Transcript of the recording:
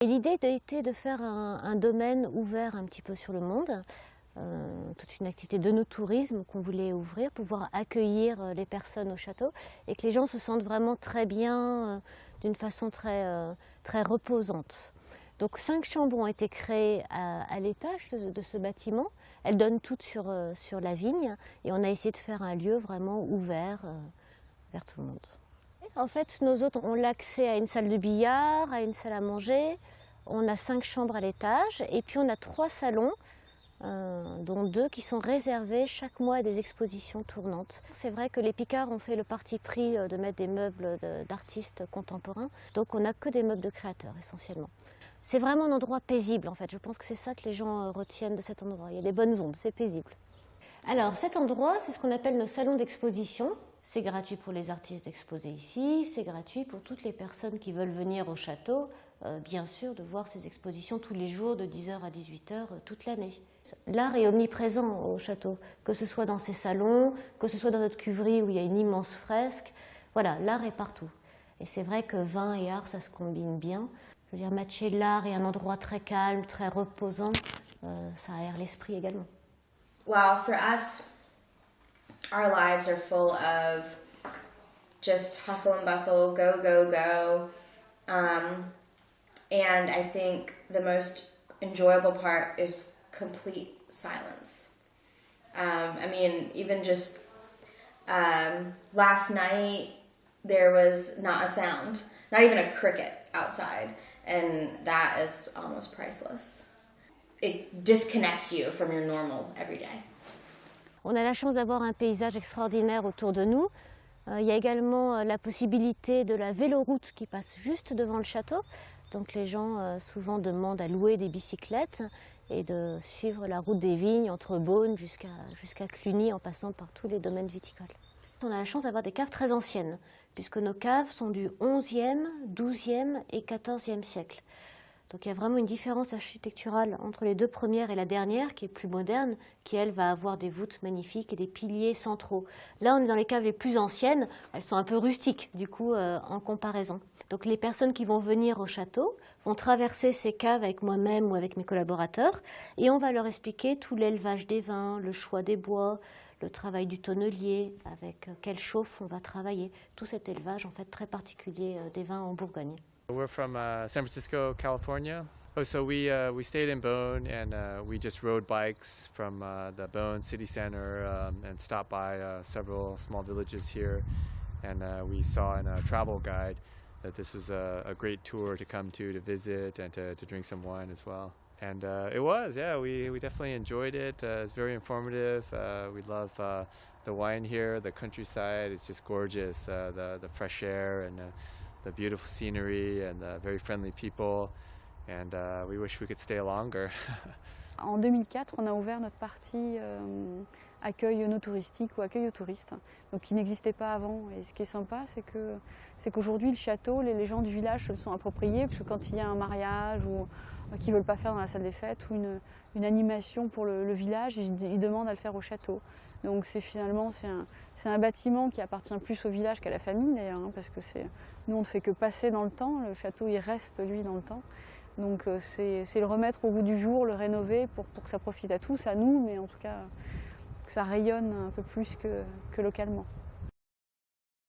Et l'idée était de faire un domaine ouvert un petit peu sur le monde, toute une activité de no tourisme qu'on voulait ouvrir, pouvoir accueillir les personnes au château et que les gens se sentent vraiment très bien, d'une façon très reposante. Donc 5 chambres ont été créées à l'étage de ce bâtiment. Elles donnent toutes sur la vigne et on a essayé de faire un lieu vraiment ouvert vers tout le monde. En fait, nos hôtes ont l'accès à une salle de billard, à une salle à manger. On a 5 chambres à l'étage et puis on a 3 salons, dont 2 qui sont réservés chaque mois à des expositions tournantes. C'est vrai que les Picards ont fait le parti pris de mettre des meubles d'artistes contemporains, donc on n'a que des meubles de créateurs essentiellement. C'est vraiment un endroit paisible en fait, je pense que c'est ça que les gens retiennent de cet endroit. Il y a des bonnes ondes, c'est paisible. Alors cet endroit, c'est ce qu'on appelle nos salons d'exposition. C'est gratuit pour les artistes d'exposer ici, c'est gratuit pour toutes les personnes qui veulent venir au château, bien sûr, de voir ces expositions tous les jours de 10h à 18h toute l'année. L'art est omniprésent au château, que ce soit dans ces salons, que ce soit dans notre cuverie où il y a une immense fresque. Voilà, l'art est partout. Et c'est vrai que vin et art, ça se combine bien. Je veux dire, matcher l'art et un endroit très calme, très reposant, ça aère l'esprit également. Well, for us, our lives are full of just hustle and bustle, go, go, go. And I think the most enjoyable part is complete silence. I mean, even just last night, there was not a sound, not even a cricket outside, and that is almost priceless. It disconnects you from your normal everyday. On a la chance d'avoir un paysage extraordinaire autour de nous. Il y a également la possibilité de la véloroute qui passe juste devant le château. Donc les gens souvent demandent à louer des bicyclettes et de suivre la route des vignes entre Beaune jusqu'à Cluny en passant par tous les domaines viticoles. On a la chance d'avoir des caves très anciennes puisque nos caves sont du XIe, XIIe et XIVe siècle. Donc il y a vraiment une différence architecturale entre les 2 premières et la dernière, qui est plus moderne, qui elle va avoir des voûtes magnifiques et des piliers centraux. Là on est dans les caves les plus anciennes, elles sont un peu rustiques du coup en comparaison. Donc les personnes qui vont venir au château vont traverser ces caves avec moi-même ou avec mes collaborateurs et on va leur expliquer tout l'élevage des vins, le choix des bois, le travail du tonnelier, avec quelle chauffe on va travailler, tout cet élevage en fait très particulier des vins en Bourgogne. We're from San Francisco, California. Oh, so we stayed in Beaune and we just rode bikes from the Beaune city center and stopped by several small villages here. And we saw in a travel guide that this was a great tour to come to visit and to drink some wine as well. And it was, yeah, we definitely enjoyed it. It's very informative. We love the wine here, the countryside. It's just gorgeous, the fresh air and the beautiful scenery and the very friendly people, and we wish we could stay longer. En 2004, on a ouvert notre partie accueil no touristique ou accueil aux touristes, donc qui n'existait pas avant. Et ce qui est sympa, c'est qu'aujourd'hui le château, les gens du village se le sont appropriés, parce que quand il y a un mariage ou qu'ils ne veulent pas faire dans la salle des fêtes ou une animation pour le village, ils demandent à le faire au château. Donc finalement c'est un bâtiment qui appartient plus au village qu'à la famille d'ailleurs, hein, parce que nous on ne fait que passer dans le temps, le château il reste lui dans le temps. Donc c'est le remettre au goût du jour, le rénover pour que ça profite à tous, à nous, mais en tout cas que ça rayonne un peu plus que localement.